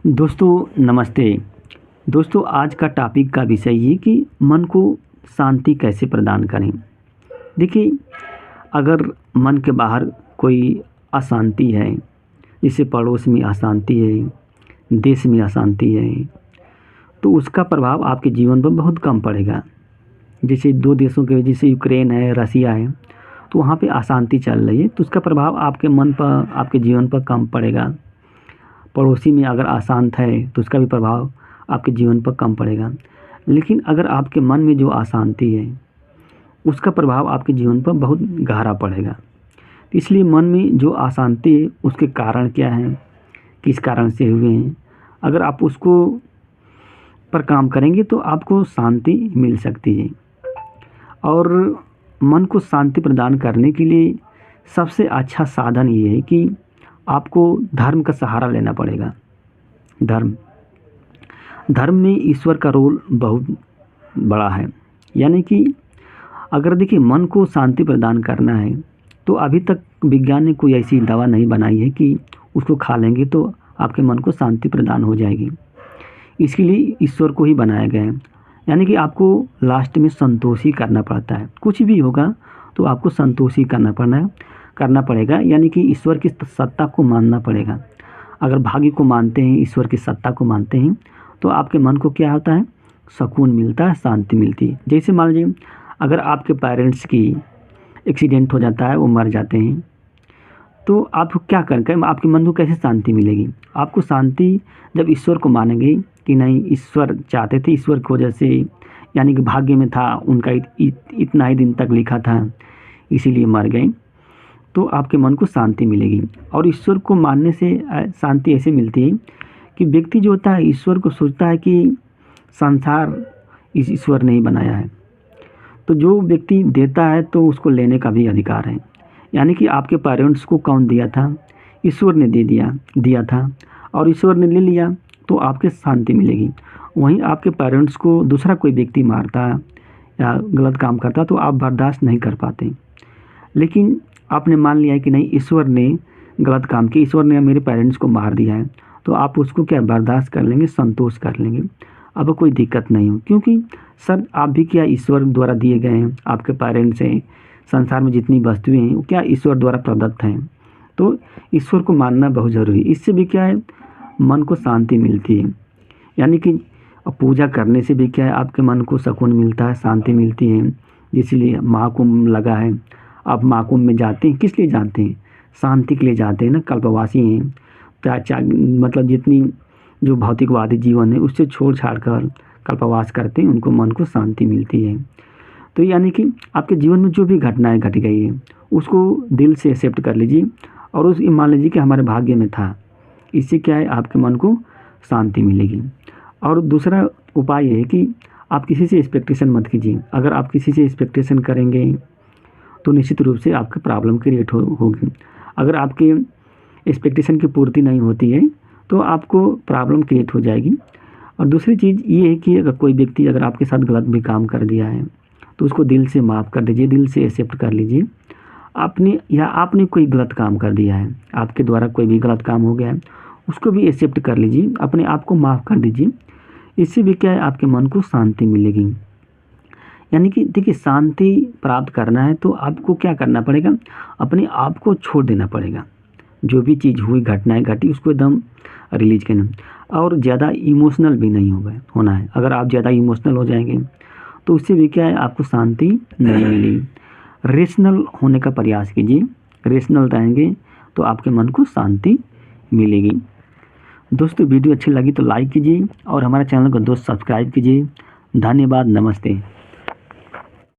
दोस्तों नमस्ते। दोस्तों आज का टॉपिक का विषय ये कि मन को शांति कैसे प्रदान करें। देखिए, अगर मन के बाहर कोई अशांति है, जैसे पड़ोस में अशांति है, देश में अशांति है, तो उसका प्रभाव आपके जीवन पर बहुत कम पड़ेगा। जैसे दो देशों के, जैसे यूक्रेन है, रसिया है, तो वहाँ पे अशांति चल रही है, तो उसका प्रभाव आपके मन पर, आपके जीवन पर कम पड़ेगा। पड़ोसी में अगर अशांत है तो उसका भी प्रभाव आपके जीवन पर कम पड़ेगा। लेकिन अगर आपके मन में जो अशांति है उसका प्रभाव आपके जीवन पर बहुत गहरा पड़ेगा। तो इसलिए मन में जो अशांति है उसके कारण क्या हैं, किस कारण से हुए हैं, अगर आप उसको पर काम करेंगे तो आपको शांति मिल सकती है। और मन को शांति प्रदान करने के लिए सबसे अच्छा साधन ये है कि आपको धर्म का सहारा लेना पड़ेगा। धर्म में ईश्वर का रोल बहुत बड़ा है। यानी कि अगर देखिए मन को शांति प्रदान करना है तो अभी तक विज्ञान ने कोई ऐसी दवा नहीं बनाई है कि उसको खा लेंगे तो आपके मन को शांति प्रदान हो जाएगी। इसके लिए ईश्वर को ही बनाया गया है। यानी कि आपको लास्ट में संतोषी करना पड़ता है। कुछ भी होगा तो आपको संतोषी करना पड़ेगा। यानी कि ईश्वर की सत्ता को मानना पड़ेगा। अगर भाग्य को मानते हैं, ईश्वर की सत्ता को मानते हैं, तो आपके मन को क्या होता है, सुकून मिलता है, शांति मिलती है। जैसे मान लीजिए अगर आपके पेरेंट्स की एक्सीडेंट हो जाता है, वो मर जाते हैं, तो आप क्या करेंगे, आपके मन को कैसे शांति मिलेगी। आपको शांति जब ईश्वर को मानेंगे कि नहीं, ईश्वर चाहते थे, ईश्वर की वजह से, यानी कि भाग्य में था उनका, इतना ही दिन तक लिखा था इसीलिए मर गए, तो आपके मन को शांति मिलेगी। और ईश्वर को मानने से शांति ऐसे मिलती है कि व्यक्ति जो होता है ईश्वर को सोचता है कि संसार इस ईश्वर ने ही बनाया है, तो जो व्यक्ति देता है तो उसको लेने का भी अधिकार है। यानी कि आपके पेरेंट्स को कौन दिया था, ईश्वर ने दिया था, और ईश्वर ने ले लिया तो आपके शांति मिलेगी। वहीं आपके पेरेंट्स को दूसरा कोई व्यक्ति मारता या गलत काम करता तो आप बर्दाश्त नहीं कर पाते। लेकिन आपने मान लिया है कि नहीं, ईश्वर ने गलत काम किया, ईश्वर ने मेरे पेरेंट्स को मार दिया है, तो आप उसको क्या बर्दाश्त कर लेंगे, संतोष कर लेंगे। अब कोई दिक्कत नहीं हो, क्योंकि सर आप भी क्या ईश्वर द्वारा दिए गए हैं। आपके पेरेंट्स हैं, संसार में जितनी वस्तुएं हैं वो क्या ईश्वर द्वारा प्रदत्त हैं। तो ईश्वर को मानना बहुत ज़रूरी है। इससे भी क्या है, मन को शांति मिलती है। यानी कि पूजा करने से भी क्या है, आपके मन को सुकून मिलता है, शांति मिलती है। इसीलिए महाकुंभ लगा है। आप महाकुंभ में जाते हैं, किस लिए जाते हैं, शांति के लिए जाते हैं ना। कल्पवासी हैं, मतलब जितनी जो भौतिकवादी जीवन है उससे छोड़ छाड़ कर कल्पवास करते हैं, उनको मन को शांति मिलती है। तो यानी कि आपके जीवन में जो भी घटनाएं घट गई है उसको दिल से एक्सेप्ट कर लीजिए और उस मान लीजिए कि हमारे भाग्य में था। इससे क्या है, आपके मन को शांति मिलेगी। और दूसरा उपाय ये है कि आप किसी से एक्सपेक्टेशन मत कीजिए। अगर आप किसी से एक्सपेक्टेशन करेंगे तो निश्चित रूप से आपका प्रॉब्लम क्रिएट होगी। अगर आपके एक्सपेक्टेशन की पूर्ति नहीं होती है तो आपको प्रॉब्लम क्रिएट हो जाएगी। और दूसरी चीज़ ये है कि अगर कोई व्यक्ति अगर आपके साथ गलत भी काम कर दिया है तो उसको दिल से माफ़ कर दीजिए, दिल से एक्सेप्ट कर लीजिए। आपने कोई गलत काम कर दिया है, आपके द्वारा कोई भी गलत काम हो गया है, उसको भी एक्सेप्ट कर लीजिए, अपने आप को माफ़ कर दीजिए। इससे भी क्या है, आपके मन को शांति मिलेगी। यानी कि देखिए, शांति प्राप्त करना है तो आपको क्या करना पड़ेगा, अपने आप को छोड़ देना पड़ेगा। जो भी चीज़ हुई, घटनाएं घटी, उसको एकदम रिलीज करना। और ज़्यादा इमोशनल भी नहीं होना है। अगर आप ज़्यादा इमोशनल हो जाएंगे तो उससे भी क्या है, आपको शांति नहीं मिलेगी। रेशनल होने का प्रयास कीजिए। रेशनल रहेंगे तो आपके मन को शांति मिलेगी। दोस्तों वीडियो अच्छी लगी तो लाइक कीजिए और हमारे चैनल को दोस्त सब्सक्राइब कीजिए। धन्यवाद, नमस्ते।